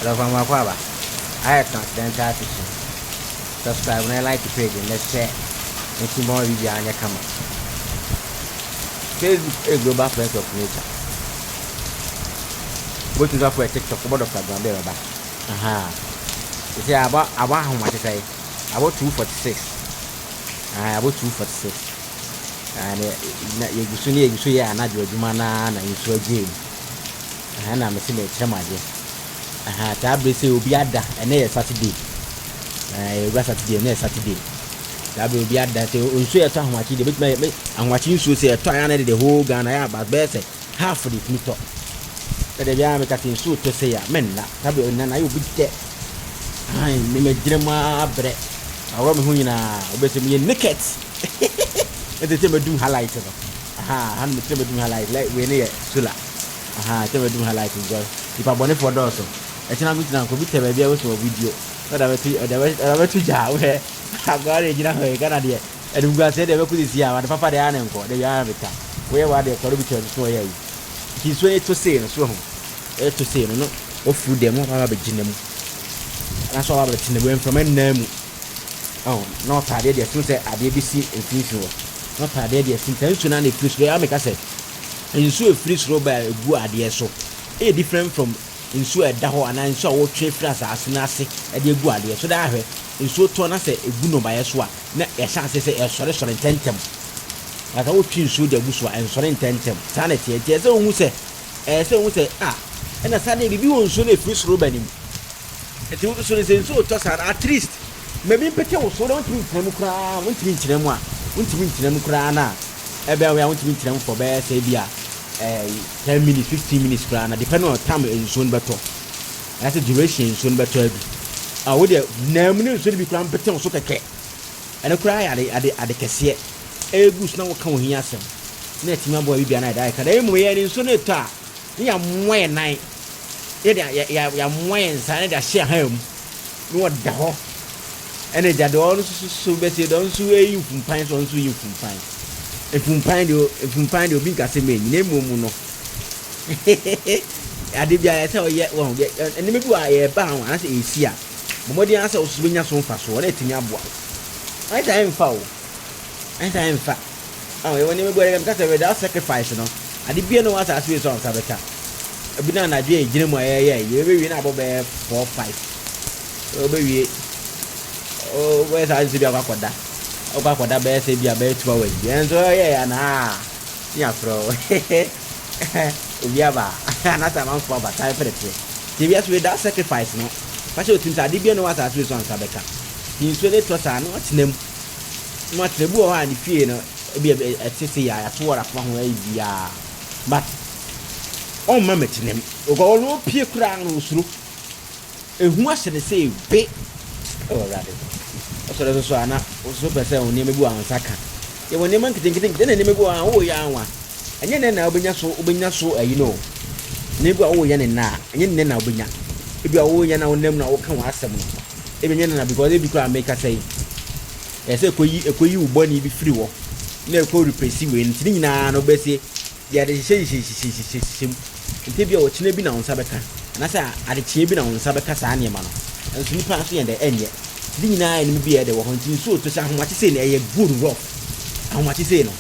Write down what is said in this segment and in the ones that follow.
So from Aquaba, I transcendental fishing. Subscribe and like the page and let's share. And see more videos on your camera. Facebook is global friends of nature. Go to the for TikTok about the Guanbay. You see about how much I say? About 246. About 246. And you see, I'm not your Jumana and you saw Jim. And I'm a similar Chamaji. Tabby say will be at that and next Saturday. Saturday, next Saturday. That will be at that. You see a time watching the big me and watching you say a try and the whole Ghana, but better half of the meter. But the young cutting suit to say, men, Tabby and I will be dead. I name a Grandma bread. I want me in a better me naked. And the timber do highlight. I'm the timber do highlight like we near Sula. Timber do highlight. If I want it for Dawson. It's not good now. Could be tell me also a video. But I went to Jar where I got it. You know, Canada. And we got said they could see our papa the animal for the America. Where were they? Corruption so yeah. He's ready to say and so to say no or food them what I'll be in them. That's all about in the way from a name. Oh, not I did as say at the ABC in future. Not I did as intentional if you make us say. And so a free throw by a good idea so. A different from in so a daho and I saw what trade flats as nasi at the good idea. So that in so to us a good by a swat, not a chance to say a sorry tentem. As I would choose the buswa and sorry tentem. Sanity, there's a who say, as I would say, and a Sunday review on Sunday free throw by him. It would so toss at least. Maybe Petel so don't meet them cry, won't meet them one, won't meet them cry now. I want to meet them for bear, say, 10 minutes, 15 minutes, depending on time in soon better. That's a duration soon better. I would have never should be crammed better so okay. And a cry at the cassia. A goose now come here some. Net my boy be an idea. I'm wearing sooner tar. You are more night. Yeah, more inside that share home. What the hell? And it had all so better don't sway you from pines on you from pines. If you find your big as a man, name Muno. I did tell yet one, and maybe I a bound as a seer. But the answer was swing us on fast, or letting your boy. I am foul. I am fat. Oh, when you were got without sacrifice, no. I did be no as I see on Sabata. A banana day, Jim, you will win about 4 5. Oh, baby. Oh, where's I see your that? Opa kwa da be se bia be 2 hours. And so yeah na. Ya pro. Obi aba. Na ta man for ba time for the tree. The bias with that sacrifice no. Fashion things ade bia no was as we on Sabeka. He so let us an what name. What the bo ha ni fie no e bia etete ya to wora fa ho ai bia. But on mamet nem. Ogo no pie kura no usuru. Ehu ahye de say be. Oh rather. So ana so pese on name bu ansaka ye won name nkitin den name bu an wo ya anwa enye na obenya so you know ne bu wo ya ne na enye na obenya e bi wo ya na wonam na wo ka wa asem no e bi na because e bi kra make say e say ekoyi ubo ni bi free wo na ko repress we nti nyina no be say ya de she nti bi o chine bi na wonsa beka na say ade chie bi na wonsa beka sa ne ma no enso ni pa so ye de enye Dina and be at the hunting so to say how much say a good rough. How much say no?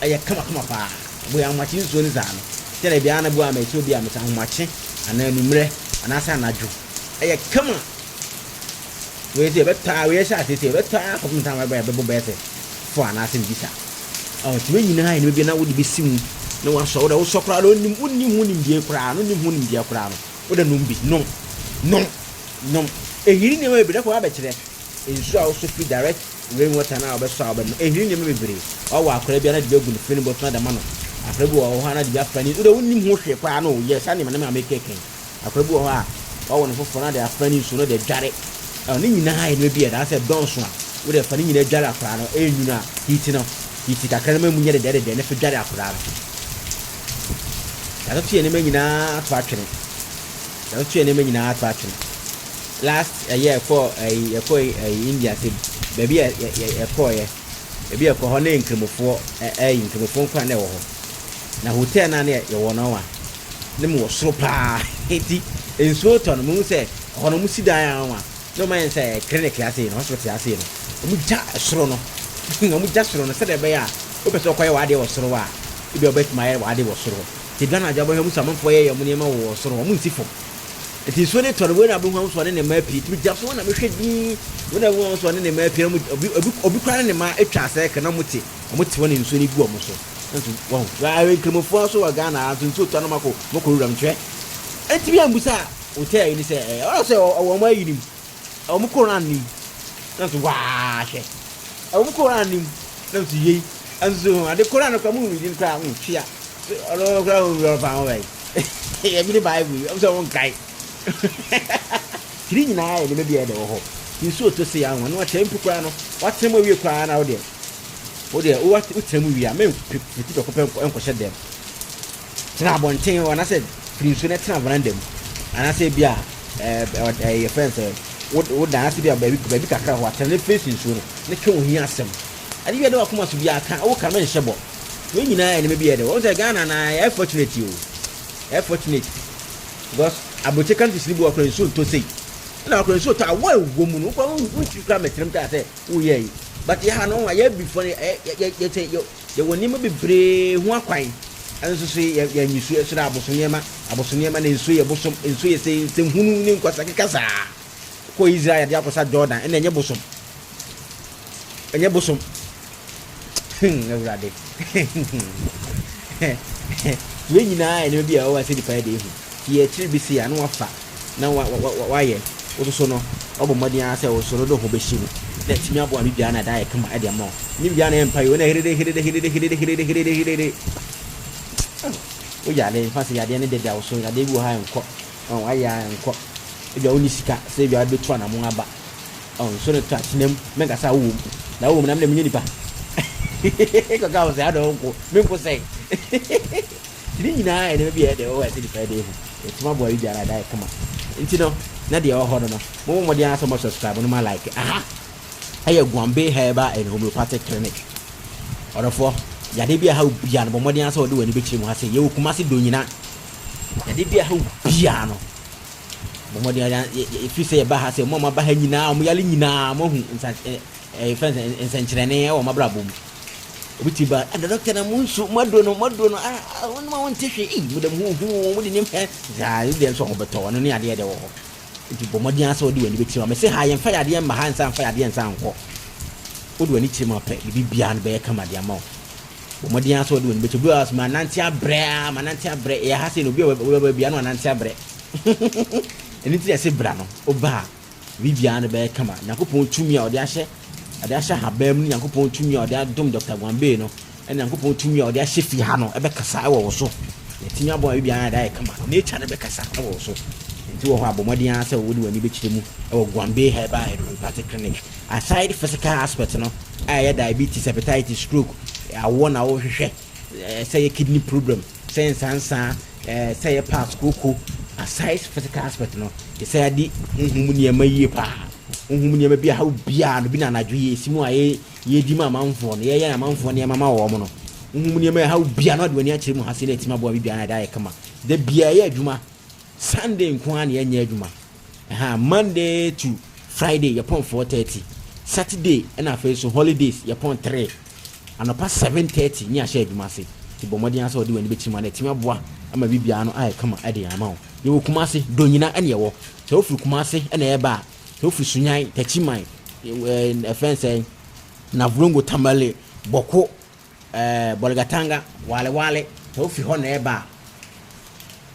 I come up. We are much in Sunzan. Tell a Biana Boa may so be a Mr. Matching and then Numre and Asa Naju. I come on. We say better, we shall say better from time by Bible better for an assing visa. Oh, 29 will be now would be seen. No one saw the so crowd only winning dear crown, only winning dear crown. With a numbi. No. A hearing away, but that's is also free direct rainwater now, but so, but a hearing may be. Oh, I could be a good feeling, but not a man. I could go on a Japanese, the only more shape. I know, yes, I never make cake. I could go on. Oh, and for another friend, so they jarret. Only 9 may be a answer, don't swap with a funny in a jar of prano, you know, eating up. If it can remember the dead, then if a jar of prano. I don't see any man in our attraction. I don't see any man in our attraction. Last a year for a India said, baby a coy, maybe a cohone income for a income for quite never. Now, who tell Nanny your 1 hour? The more so pa, 80 in Sworton, Moon said, Ono musida ya wa. No man say clinic ase no hospital ase no. Mu ja soro no. Mu ja soro no se de be ya. O pese okoye wa de wo soro wa. Ibi obet my wa de wo soro. Ti Ghana jabo he mu samanfo ye mu niema wo soro. Mu nsifo. Eti so ne tore we na bu hu so ne ma pi. Ti ja so na me hwedi. We na wo so ne ma pi mu obi kwa ne ma atwa ase ka na muti. Muti woni nso ni gu omo so. Nso wo. Wa we kremofo so wa Ghana nso to no mako ram twe. Eti bi ambusa hotel ni say o say o mo ayinim. O mo koran ni. Nso wa hwe. O mo koran ni. Nso yi. Anzo ade koran ko mu wi nkra mu twia. Olo kra wo fa we. E bi ni Bible. O say won kai. Kiri nyina e me bia de wo ho. Nso to se ya won no tempu kwa no. Wa tem wi kwa na wo de. Wo de wo tem wi a me fiti do ko pe enko hye dem. Tena bonten wona said free so na tena veranda mu. Ana say bia your friends wo dance bia baby kakra ho atene face nso no. Ne twe wo hia asem. Ade bia de wa kuma so bia ka wo ka me nhye we nyina e me bia de wo say Ghana na fortunate you. Fortunate. Because aboche country slibu akra nso to say na akra nso to awa wo mu no ko won kra metrem ta say wo ye but ya no wa ya before ye woni me bebre ho akwan anso so ya nyisu eso da abosoniema na nso ye bosom nso ye se hunu ni nkwasa kekasa ko Israel ya kosa Jordan na enye bosom Eurade we nyina ene bia o wa se di pa de hu ye tribisi anu afa na wa ye so no obo modin ase wo so do ho be shimu na timi abo ami bia na da ye kama ade ama ni bia na empa yo na hirede o ya le fa se ya de ne de da wo so ya de bi wo ha enko wa ya enko e bia oni sika se bia be to na mo aba so ne touch nem me ga sa wo na wo na me nyini pa ko ga wo se ado ko me ko se ni nyina ene bia de o wa se di fa de hu etuma boy biara dai kama nti no na de o ho no mo de aso mo subscribe no ma like aye Guanbay Herbal and Homeopathic Clinic orofo ya de bia ha bia no mo de aso de wani be kire mo ha se ye okuma se do nyina ya de bia ha bia no mo de ya fi se ba ha se mo ma ba ha nyina mo yale nyina mo hu nsa friends nsankyerene o ma brabo mu obitiba and the doctor na munsu madono won ma won tehwe mu dem hu mu de nim ya de so obeto no ne ade de wo nti bomodi asa odi wani betima me se ha yen fa yade ma ha nsa fa yade nsa nko odi wani chima pe bi bia no be kama de ama bomodi asa odi wani betima as mananti abre ya ha se no bi bia no mananti abre eni ti ese bra no oba bi bia no be kama nakopon tumi a odi ahye ade ahye habam ni yankopon tumi a ode adom Dr. Guanbay no ene yankopon tumi a ode ahye fi ha no ebe kasa e wo so etinya bo bi bia da e kama nature ne be kasa e wo so enti wo ho abomodi an se wo di wani be kire mu e wo Guanbay Herbal and Homeopathic Clinic aside physical aspect no aye diabetes hepatitis stroke awo na wo hwehwe say kidney problem say sansa say pass koko aside physical aspect no say adi nhum ni emaye pa nhum ni ema bia ha bia no bi na nadwe simu aye ye di ma manfo no ye na manfo ne mama wo mo no nhum ni ema ha bia no de wani akire mu ha se na etima bo bia na da ye kama de bia ye adwuma Sunday nko an ye nya adwuma Monday to Friday ye pon 4:30 Saturday na afa so holidays ye pon 3 anopa 7:30 nya sha adwuma se ti bomodi an so de wani betima na etima bo ama bibia no aye kama ade ama wo ye wo kuma se donyina ene ye wo se ofuru kuma se ene ye ba se ofuru sunyan tachiman fence na vrongo tamale boko bolgatanga wale se ofuru ho na ye ba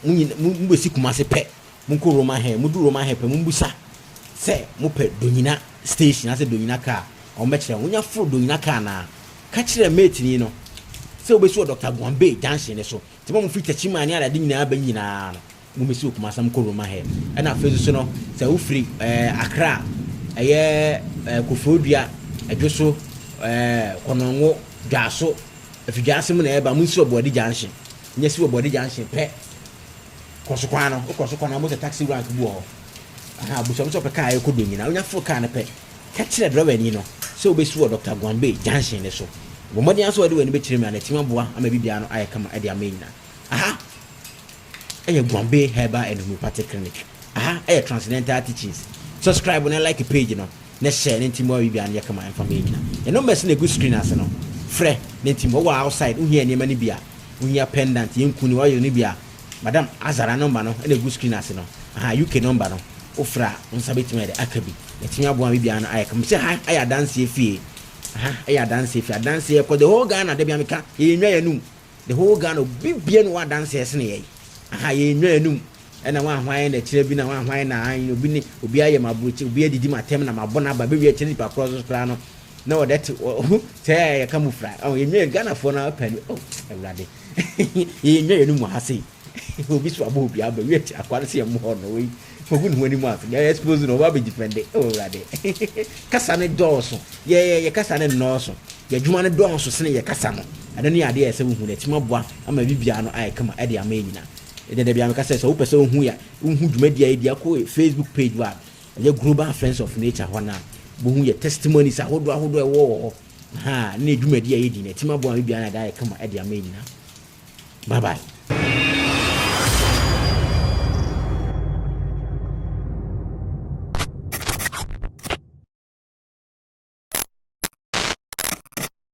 mbesi kuma se pe munko Roma he mudu Roma he pe mumbusa se mo pe donyina station ase donyina ka o mekire wonya fro donyina ka na ka kire mate ni no se obesu Dr. Guanbay junction ne so ti mo fi tachiman ni ala de nyina ba nyina no mo mesi kuma sam ko Roma he na afi so no se wo free Accra eye Kofodua adwoso konongo dwaso afidwase mu na e ba munsi obodi junction nyesi obodi junction pe kosokwano mo se taxi rank bu ho buso pe ka e kodo nyina onya fo ka na pe ka kire driver ni no se obesu Dr. Guanbay junction ne so bo modi an so de wani be kire mi na tima boa ama bibia no aye kama e de amenya eye Guanbay Herbal and Homeopathic Clinic Transcendental Teachings. Subscribe and like a page, na share anything more we and yakama information. And numbers in a good screen as no. Fre, anything more outside, unya ni mani bia, unya pendant, yinkuni wa yunibia. Madam Azara number no, and a good screen as no. UK number no. Ofra, unsabiti me de akabi. Etimia bo am bia no I come say hi, I dance ye fie. I dance if I dance here for the whole Ghana de biamika. Ye nwa yanum. The whole Ghana bibia no wa dance yes ne ye. Ye nwa yanum. And I want why the children na why na I obi aye mabuchi obi adidi matem na mabona ba be chiri pa cross plano no that say come fry oh you Ghana for na pen oh everybody you know ha say obi so abo obi aba we akware say mo ho no we fogun ho ni mo afa ya expose no ba be defend oh everybody kasa ne doso ye kasa ne no so ya dwuma ne doso se ne ye kasa no ada ne ade ya se hu ne timaboa ama bibia no aye kama ade ama nyina ede bia me kasa so wo pese hu ya hu dwumadia e dia ko Facebook page wa ye Global Friends of Nature hona bo hu ye testimonies ahodo e wo ne dwumadia e di ne timaboa bibia na da aye kama ade ama nyina bye bye.